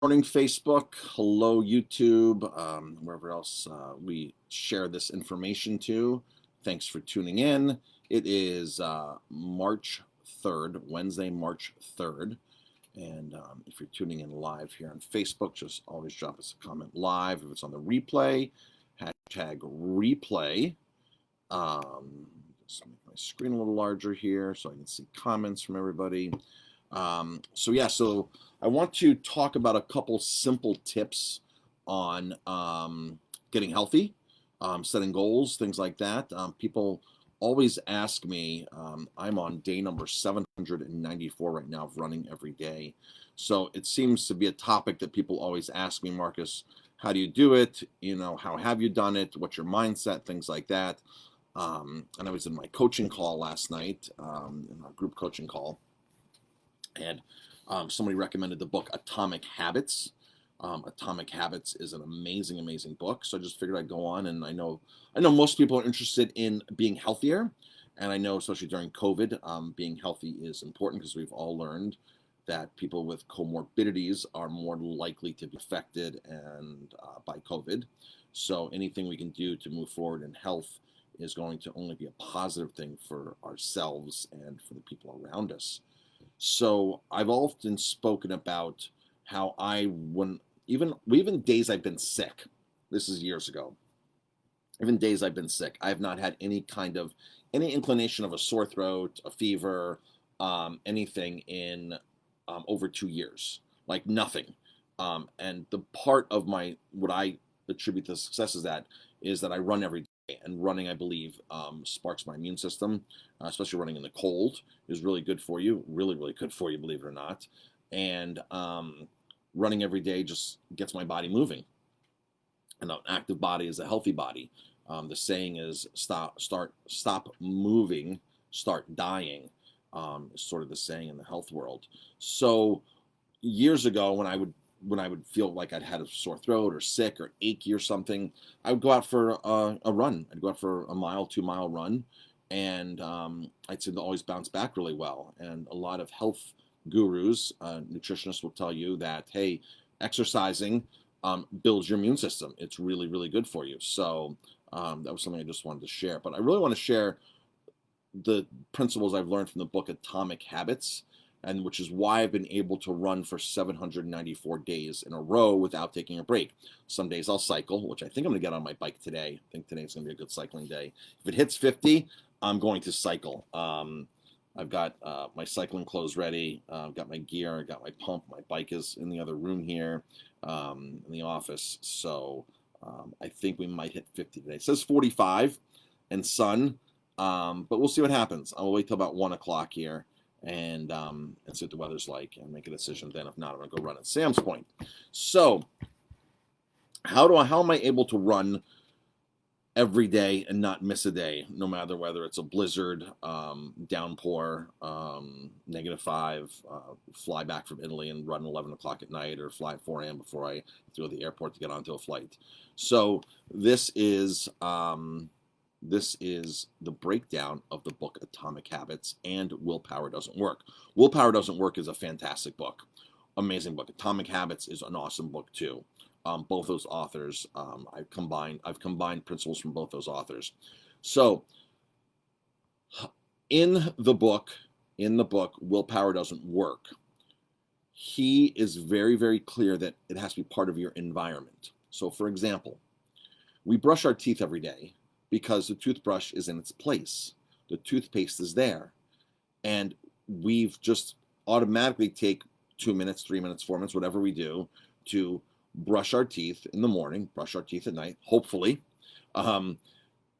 Morning, Facebook. Hello, YouTube. Wherever else we share this information to. Thanks for tuning in. It is March 3rd, Wednesday, March 3rd. And if you're tuning in live here on Facebook, just always drop us a comment live. If it's on the replay, hashtag replay. Just make my screen a little larger here so I can see comments from everybody. So I want to talk about a couple simple tips on getting healthy, setting goals, things like that. People always ask me, I'm on day number 794 right now of running every day. So it seems to be a topic that people always ask me, Marcus, how do you do it? How have you done it? What's your mindset? Things like that. And I was in my coaching call last night, in our group coaching call. And somebody recommended the book Atomic Habits. Atomic Habits is an amazing, amazing book. So I just figured I'd go on, and I know most people are interested in being healthier, and I know especially during COVID, being healthy is important because we've all learned that people with comorbidities are more likely to be affected and by COVID. So anything we can do to move forward in health is going to only be a positive thing for ourselves and for the people around us. So I've often spoken about how even days I've been sick, this is years ago, even days I've been sick, I have not had any inclination of a sore throat, a fever, anything in over 2 years, like nothing. And the part of what I attribute the success is that I run every day. And running, I believe, sparks my immune system, especially running in the cold is really good for you, really, really good for you, believe it or not. And running every day just gets my body moving. And an active body is a healthy body. The saying is stop moving, start dying, is sort of the saying in the health world. So years ago, when I would feel like I'd had a sore throat or sick or achy or something, I would go out for a run. I'd go out for a 2-mile run, and I'd seem to always bounce back really well. And a lot of health gurus, nutritionists will tell you that, hey, exercising builds your immune system. It's really, really good for you. So that was something I just wanted to share. But I really want to share the principles I've learned from the book Atomic Habits, and which is why I've been able to run for 794 days in a row without taking a break. Some days I'll cycle, which I think I'm going to get on my bike today. I think today's going to be a good cycling day. If it hits 50, I'm going to cycle. I've got my cycling clothes ready. I've got my gear. I've got my pump. My bike is in the other room here in the office. So I think we might hit 50 today. It says 45 and sun, but we'll see what happens. I'll wait till about 1 o'clock here and see what the weather's like and make a decision then. If not, I'm going to go run at Sam's Point. So how am I able to run every day and not miss a day, no matter whether it's a blizzard, downpour, -5, fly back from Italy and run 11 o'clock at night, or fly at 4 a.m. before I go to the airport to get onto a flight? So this is the breakdown of the book Atomic Habits and Willpower Doesn't Work. Willpower Doesn't Work is a fantastic book, amazing book. Atomic Habits is an awesome book too. Both those authors, I've combined principles from both those authors. So in the book, Willpower Doesn't Work, he is very, very clear that it has to be part of your environment. So for example, we brush our teeth every day because the toothbrush is in its place. The toothpaste is there. And we've just automatically take 2 minutes, 3 minutes, 4 minutes, whatever we do, to brush our teeth in the morning, brush our teeth at night, hopefully. Some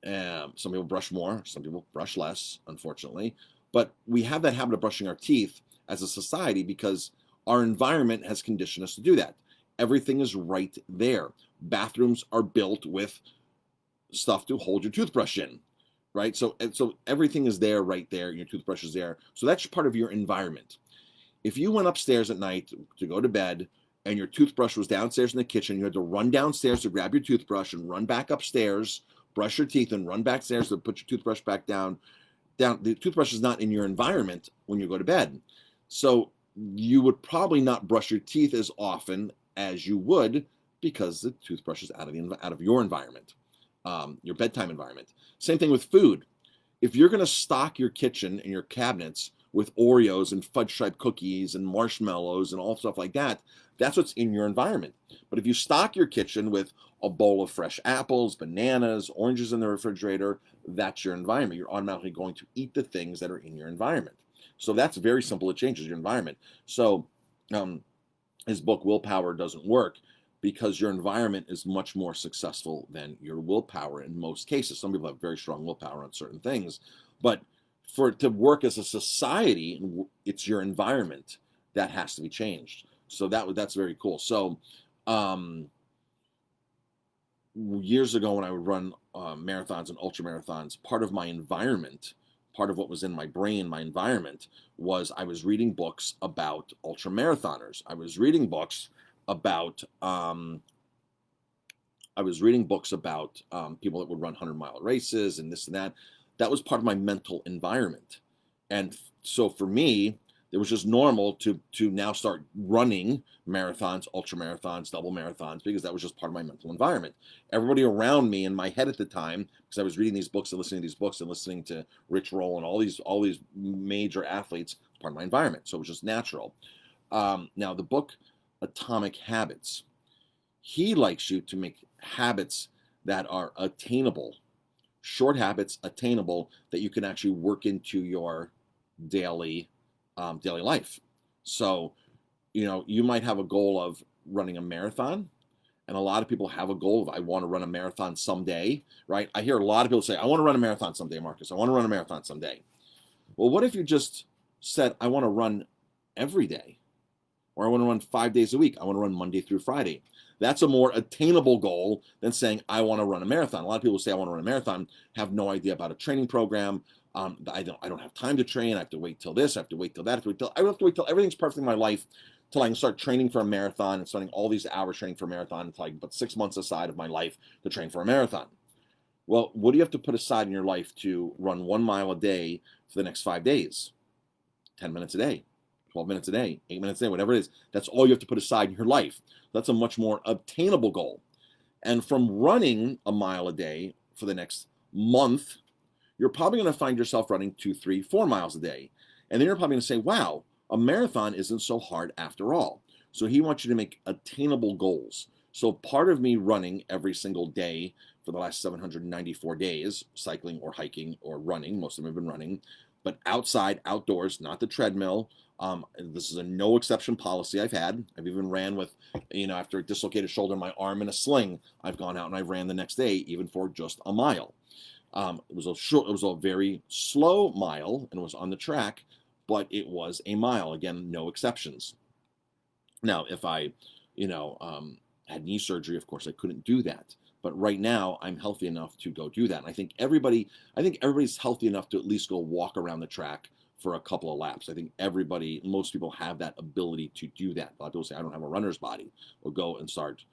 people brush more, some people brush less, unfortunately. But we have that habit of brushing our teeth as a society because our environment has conditioned us to do that. Everything is right there. Bathrooms are built with stuff to hold your toothbrush in, right? So everything is there, right there. Your toothbrush is there. So that's part of your environment. If you went upstairs at night to go to bed and your toothbrush was downstairs in the kitchen, you had to run downstairs to grab your toothbrush and run back upstairs, brush your teeth, and run backstairs to put your toothbrush back down. The toothbrush is not in your environment when you go to bed. So you would probably not brush your teeth as often as you would, because the toothbrush is out of your environment, your bedtime environment. Same thing with food. If you're going to stock your kitchen and your cabinets with Oreos and fudge stripe cookies and marshmallows and all stuff like that, that's what's in your environment. But if you stock your kitchen with a bowl of fresh apples, bananas, oranges in the refrigerator, that's your environment. You're automatically going to eat the things that are in your environment. So that's very simple. It changes your environment. So his book, Willpower Doesn't Work, because your environment is much more successful than your willpower in most cases. Some people have very strong willpower on certain things, but for it to work as a society, it's your environment that has to be changed. So that's very cool. So years ago when I would run marathons and ultra marathons, part of my environment, part of what was in my brain, my environment, was I was reading books about ultra marathoners. I was reading books about people that would run 100-mile races and this and that. That was part of my mental environment. And so for me, it was just normal to now start running marathons, ultra marathons, double marathons, because that was just part of my mental environment. Everybody around me in my head at the time, because I was reading these books and listening to these books and listening to Rich Roll and all these major athletes, part of my environment. So it was just natural. Now the book Atomic Habits, he likes you to make habits that are attainable, short habits, attainable, that you can actually work into your daily life. So, you might have a goal of running a marathon, and a lot of people have a goal of, I want to run a marathon someday, right? I hear a lot of people say, I want to run a marathon someday, Marcus. I want to run a marathon someday. Well, what if you just said, I want to run every day? Or I want to run 5 days a week. I want to run Monday through Friday. That's a more attainable goal than saying, I want to run a marathon. A lot of people say, I want to run a marathon, have no idea about a training program. I don't have time to train. I have to wait till this. I have to wait till that. I have to wait till everything's perfect in my life till I can start training for a marathon and spending all these hours training for a marathon until I can put 6 months aside of my life to train for a marathon. Well, what do you have to put aside in your life to run 1 mile a day for the next 5 days? 10 minutes a day. 12 minutes a day, 8 minutes a day, whatever it is. That's all you have to put aside in your life. That's a much more obtainable goal. And from running a mile a day for the next month, you're probably going to find yourself running 2, 3, 4 miles a day. And then you're probably going to say, wow, a marathon isn't so hard after all. So he wants you to make attainable goals. So part of me running every single day for the last 794 days, cycling or hiking or running, most of them have been running, but outside, outdoors, not the treadmill. This is a no exception policy I've had. I've even ran with, after a dislocated shoulder, my arm in a sling, I've gone out and I ran the next day, even for just a mile. It was a very slow mile and it was on the track, but it was a mile. Again, no exceptions. Now, if I, had knee surgery, of course, I couldn't do that. But right now, I'm healthy enough to go do that. And I think everybody's healthy enough to at least go walk around the track for a couple of laps. I think most people have that ability to do that. A lot of people say, I don't have a runner's body. Or go and start,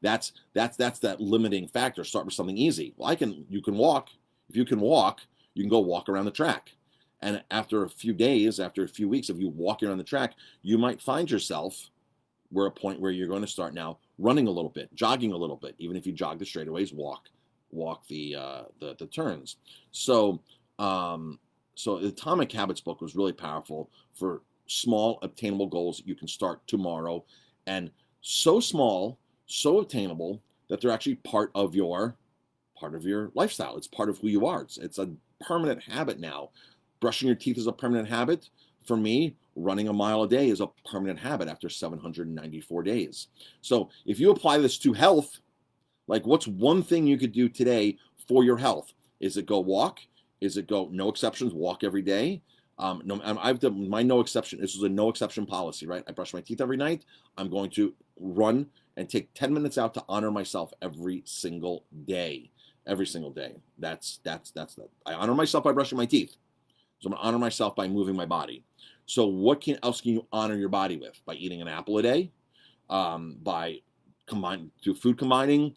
that's that limiting factor. Start with something easy. Well, you can walk. If you can walk, you can go walk around the track. And after a few days, after a few weeks of you walking around the track, you might find yourself a point where you're going to start now running a little bit, jogging a little bit. Even if you jog the straightaways, walk the turns. So the Atomic Habits book was really powerful for small, obtainable goals that you can start tomorrow, and so small, so obtainable that they're actually part of your lifestyle. It's part of who you are. It's a permanent habit now. Brushing your teeth is a permanent habit. For me, running a mile a day is a permanent habit after 794 days. So if you apply this to health, like what's one thing you could do today for your health? Is it go walk? Is it go, no exceptions, walk every day? I've done my no exception. This is a no exception policy, right? I brush my teeth every night. I'm going to run and take 10 minutes out to honor myself every single day. Every single day. That's I honor myself by brushing my teeth. So I'm going to honor myself by moving my body. So what else can you honor your body with? By eating an apple a day, by food combining,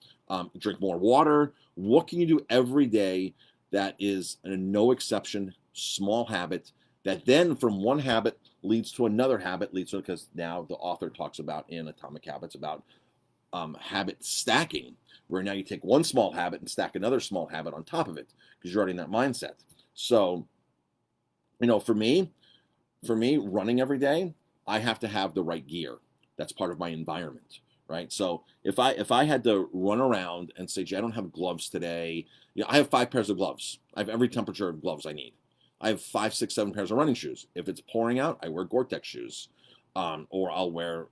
drink more water. What can you do every day that is a no exception small habit that then from one habit leads to another habit, because now the author talks about in Atomic Habits about habit stacking, where now you take one small habit and stack another small habit on top of it because you're already in that mindset. So, for me, running every day, I have to have the right gear. That's part of my environment, right? So if I had to run around and say, "Gee, I don't have gloves today," I have 5 pairs of gloves. I have every temperature of gloves I need. I have 5, 6, 7 pairs of running shoes. If it's pouring out, I wear Gore-Tex shoes, or I'll wear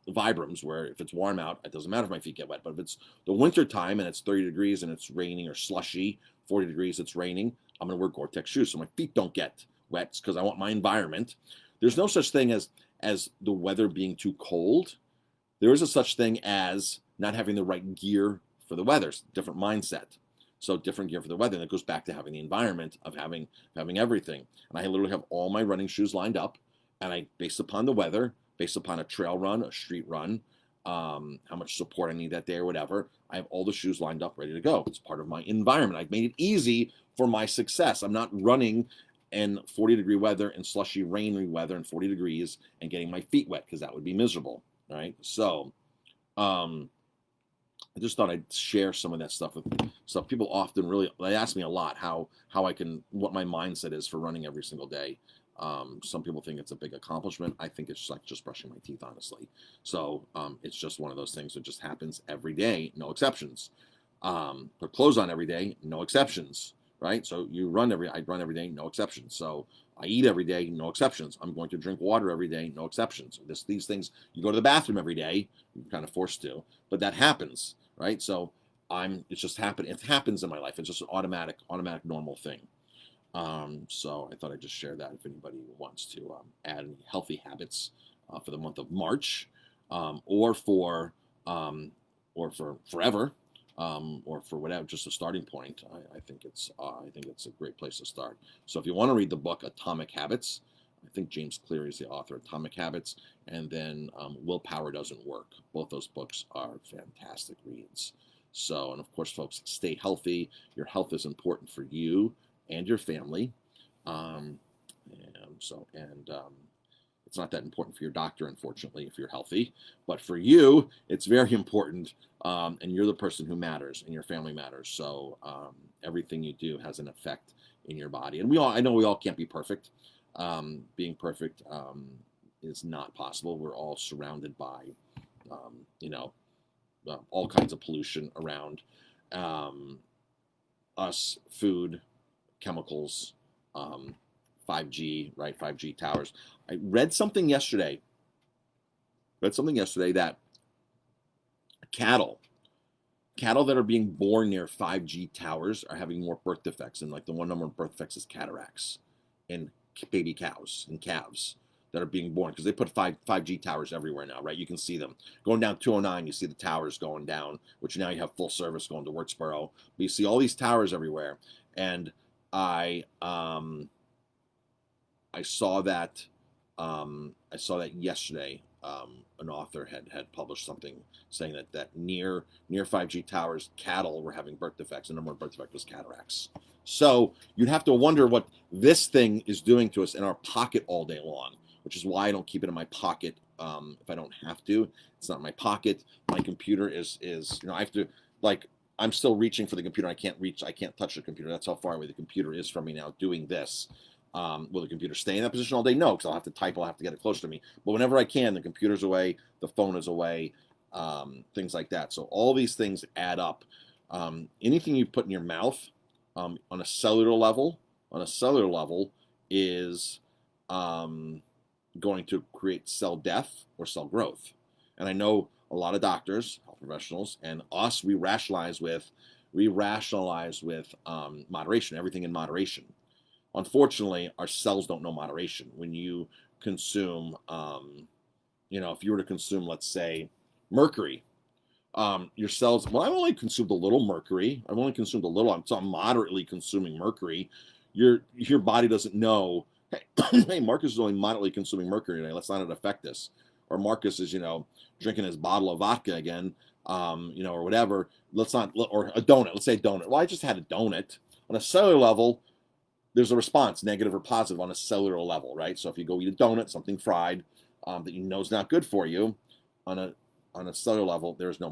Vibrams, where if it's warm out, it doesn't matter if my feet get wet. But if it's the winter time and it's 30 degrees and it's raining or slushy, 40 degrees, it's raining, I'm going to wear Gore-Tex shoes so my feet don't get wet, because I want my environment. There's no such thing as the weather being too cold. There is a such thing as not having the right gear for the weather. It's a different mindset. So different gear for the weather. And it goes back to having the environment of having everything. And I literally have all my running shoes lined up, and I, based upon the weather, based upon a trail run, a street run, how much support I need that day or whatever, I have all the shoes lined up, ready to go. It's part of my environment. I've made it easy for my success. I'm not running in 40-degree weather and slushy, rainy weather and 40 degrees and getting my feet wet, because that would be miserable, right? So I just thought I'd share some of that stuff with people. Often they ask me a lot what my mindset is for running every single day. Some people think it's a big accomplishment. I think it's like just brushing my teeth, honestly. So it's just one of those things that just happens every day, no exceptions. Put clothes on every day, no exceptions, right? So I run every day, no exceptions. So I eat every day, no exceptions. I'm going to drink water every day, no exceptions. These things, you go to the bathroom every day, you're kind of forced to, but that happens, right? So it's just happening. It happens in my life. It's just an automatic normal thing. So I thought I'd just share that if anybody wants to add any healthy habits for the month of March, or for forever, or for whatever, just a starting point. I think it's a great place to start. So if you want to read the book Atomic Habits, I think James Clear is the author. Atomic Habits, and then Willpower Doesn't Work. Both those books are fantastic reads. So, and of course, folks, stay healthy. Your health is important for you and your family. It's not that important for your doctor, unfortunately, if you're healthy. But for you, it's very important, and you're the person who matters, and your family matters. So everything you do has an effect in your body. And I know we all can't be perfect. Being perfect is not possible. We're all surrounded by, all kinds of pollution around us, food, chemicals, 5G, right? 5G towers. I read something yesterday that cattle that are being born near 5G towers are having more birth defects, and like the one number of birth defects is cataracts in baby cows and calves that are being born, because they put 5G towers everywhere now, right? You can see them going down 209. You see the towers going down, which now you have full service going to Wurtsboro. But you see all these towers everywhere, and I saw that yesterday. An author had published something saying that near 5G towers, cattle were having birth defects. The number of birth defects was cataracts. So you'd have to wonder what this thing is doing to us in our pocket all day long, which is why I don't keep it in my pocket if I don't have to. It's not in my pocket. My computer is I have to, like, I'm still reaching for the computer. I can't touch the computer. That's how far away the computer is from me now doing this. Will the computer stay in that position all day? No, because I'll have to type. I'll have to get it closer to me. But whenever I can, the computer's away, the phone is away, things like that. So all these things add up. Anything you put in your mouth on a cellular level is going to create cell death or cell growth. And I know a lot of doctors, health professionals, and us, we rationalize with moderation, everything in moderation. Unfortunately, our cells don't know moderation. When you consume, if you were to consume, let's say, mercury, your cells, well, I've only consumed a little mercury. I'm moderately consuming mercury. Your body doesn't know, hey, Marcus is only moderately consuming mercury today. Let's not let it affect this. Or Marcus is, drinking his bottle of vodka again, or whatever. Or a donut. Let's say a donut. Well, I just had a donut. On a cellular level, there's a response, negative or positive, on a cellular level, right? So if you go eat a donut, something fried that you know is not good for you, on a cellular level, there's no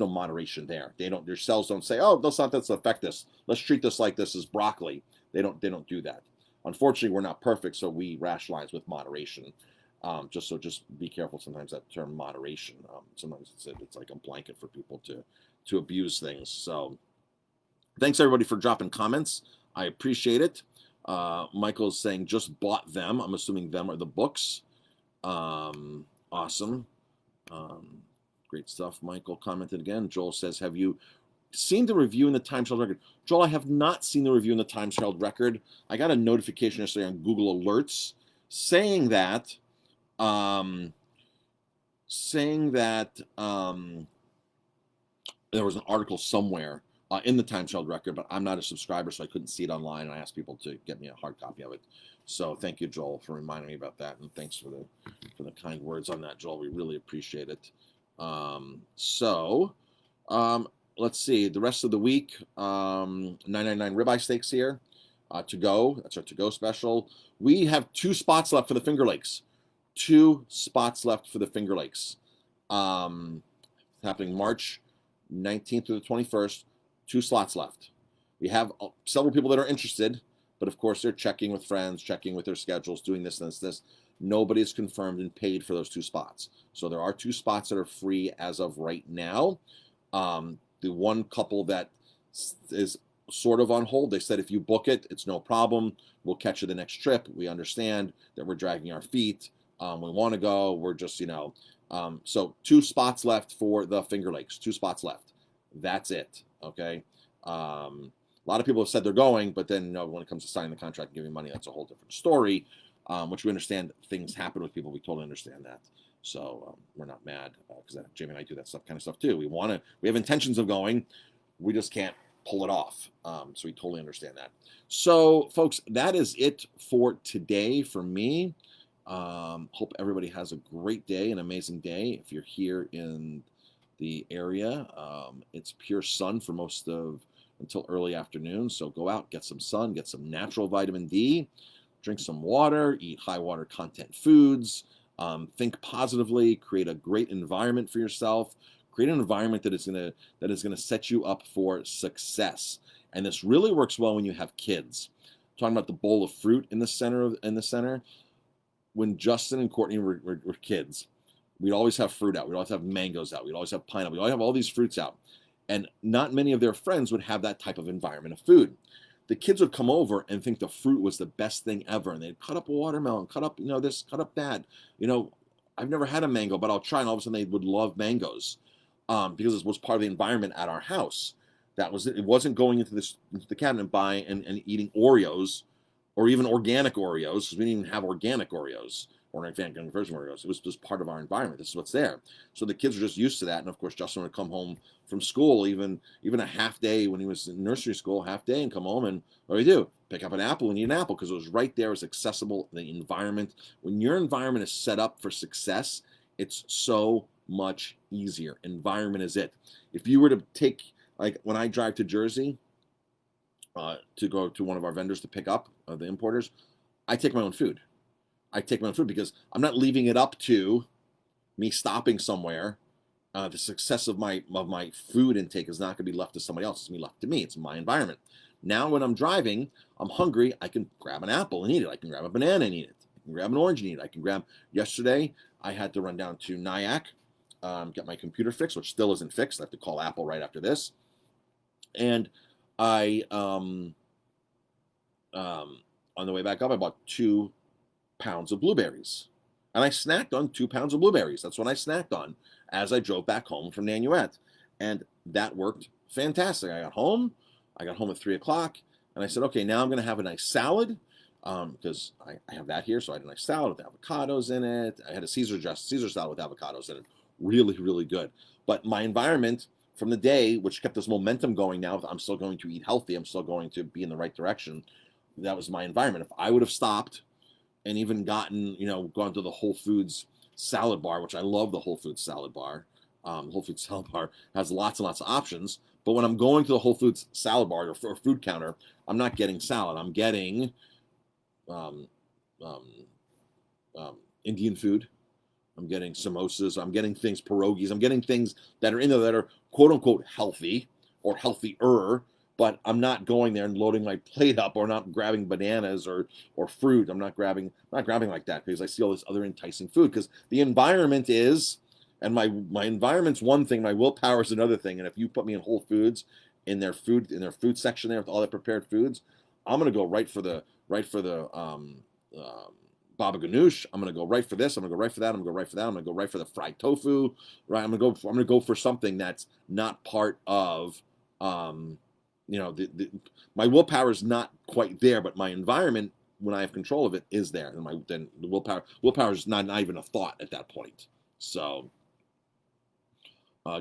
moderation there. Your cells don't say, oh, let's affect this. Let's treat this like this is broccoli. They don't do that. Unfortunately, we're not perfect, so we rationalize with moderation. Just be careful. Sometimes that term moderation, sometimes it's like a blanket for people to abuse things. So thanks everybody for dropping comments. I appreciate it. Michael's saying just bought them. I'm assuming them are the books. Awesome. Great stuff. Michael commented again. Joel says, have you seen the review in the Timeshare record? Joel, I have not seen the review in the Timeshare record. I got a notification yesterday on Google Alerts saying that there was an article somewhere in the Timeshare record, but I'm not a subscriber, so I couldn't see it online, and I asked people to get me a hard copy of it. So thank you, Joel, for reminding me about that, and thanks for the kind words on that, Joel. We really appreciate it. Let's see. The rest of the week, 999 ribeye steaks here to go. That's our to-go special. We have 2 spots left for the Finger Lakes. 2 spots left for the Finger Lakes. Happening March 19th through the 21st. 2 slots left. We have several people that are interested, but of course they're checking with friends, checking with their schedules, doing this and this. Nobody's confirmed and paid for those 2 spots. So there are 2 spots that are free as of right now. The one couple that is sort of on hold, they said if you book it, it's no problem. We'll catch you the next trip. We understand that we're dragging our feet. We want to go. We're just, so 2 spots left for the Finger Lakes. 2 spots left. That's it. Okay. A lot of people have said they're going, but then when it comes to signing the contract and giving money, that's a whole different story. Which we understand things happen with people. We totally understand that. So we're not mad because Jamie and I do that kind of stuff too. We have intentions of going. We just can't pull it off. So we totally understand that. So folks, that is it for today for me. Hope everybody has a great day, an amazing day. If you're here in the area, it's pure sun for most of until early afternoon. So go out, get some sun, get some natural vitamin D, drink some water, eat high water content foods, think positively, create a great environment for yourself, create an environment that is gonna set you up for success. And this really works well when you have kids. Talking about the bowl of fruit in the center. When Justin and Courtney were kids, we'd always have fruit out. We'd always have mangoes out. We'd always have pineapple. We'd always have all these fruits out. And not many of their friends would have that type of environment of food. The kids would come over and think the fruit was the best thing ever. And they'd cut up a watermelon, cut up, this, cut up that. I've never had a mango, but I'll try. And all of a sudden they would love mangoes because it was part of the environment at our house. It wasn't going into the cabinet and buying and eating Oreos or even organic Oreos, because we didn't even have organic Oreos or organic version Oreos. It was just part of our environment. This is what's there. So the kids were just used to that. And of course, Justin would come home from school, even a half day when he was in nursery school, half day, and come home and what do we do? Pick up an apple and eat an apple because it was right there. It was accessible. The environment. When your environment is set up for success, it's so much easier. Environment is it. If you were to take, like when I drive to Jersey to go to one of our vendors to pick up the importers, I take my own food. Because I'm not leaving it up to me stopping somewhere. The success of my food intake is not going to be left to somebody else. It's going to be left to me. It's my environment. Now when I'm driving, I'm hungry, I can grab an apple and eat it. I can grab a banana and eat it. I can grab an orange and eat it. Yesterday, I had to run down to Nyack, get my computer fixed, which still isn't fixed. I have to call Apple right after this. And I, on the way back up, I bought 2 pounds of blueberries. And I snacked on 2 pounds of blueberries. That's what I snacked on as I drove back home from Nanuet. And that worked fantastic. I got home at 3 o'clock, and I said, okay, now I'm going to have a nice salad because I have that here. So I had a nice salad with avocados in it. I had a Caesar salad with avocados in it. Really, really good. But my environment from the day, which kept this momentum going now, I'm still going to eat healthy. I'm still going to be in the right direction. That was my environment. If I would have stopped and even gone to the Whole Foods salad bar, which I love the Whole Foods salad bar, Whole Foods salad bar has lots and lots of options. But when I'm going to the Whole Foods salad bar or food counter, I'm not getting salad. I'm getting um, um, Indian food. I'm getting samosas. I'm getting things, pierogies. I'm getting things that are in there that are quote unquote healthy or healthier. But I'm not going there and loading my plate up, or not grabbing bananas or fruit. I'm not grabbing like that, because I see all this other enticing food. Because the environment is, and my environment's one thing, my willpower is another thing. And if you put me in Whole Foods in their food section there with all the prepared foods, I'm gonna go right for the baba ganoush. I'm gonna go right for this. I'm gonna go right for that. I'm gonna go right for that. I'm gonna go right for the fried tofu. Right. I'm gonna go for something that's not part of, my willpower is not quite there, but my environment, when I have control of it, is there. And then the willpower is not even a thought at that point. So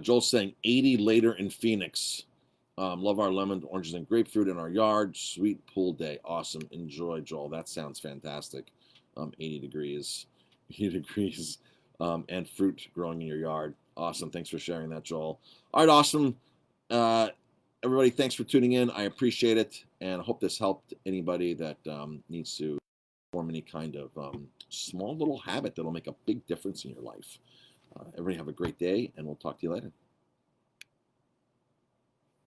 Joel's saying 80 later in Phoenix. Love our lemon, oranges, and grapefruit in our yard. Sweet pool day. Awesome. Enjoy, Joel. That sounds fantastic. 80 degrees, 80 degrees, and fruit growing in your yard. Awesome. Thanks for sharing that, Joel. All right, awesome. Everybody, thanks for tuning in. I appreciate it, and I hope this helped anybody that needs to form any kind of small little habit that'll make a big difference in your life. Everybody have a great day, and we'll talk to you later.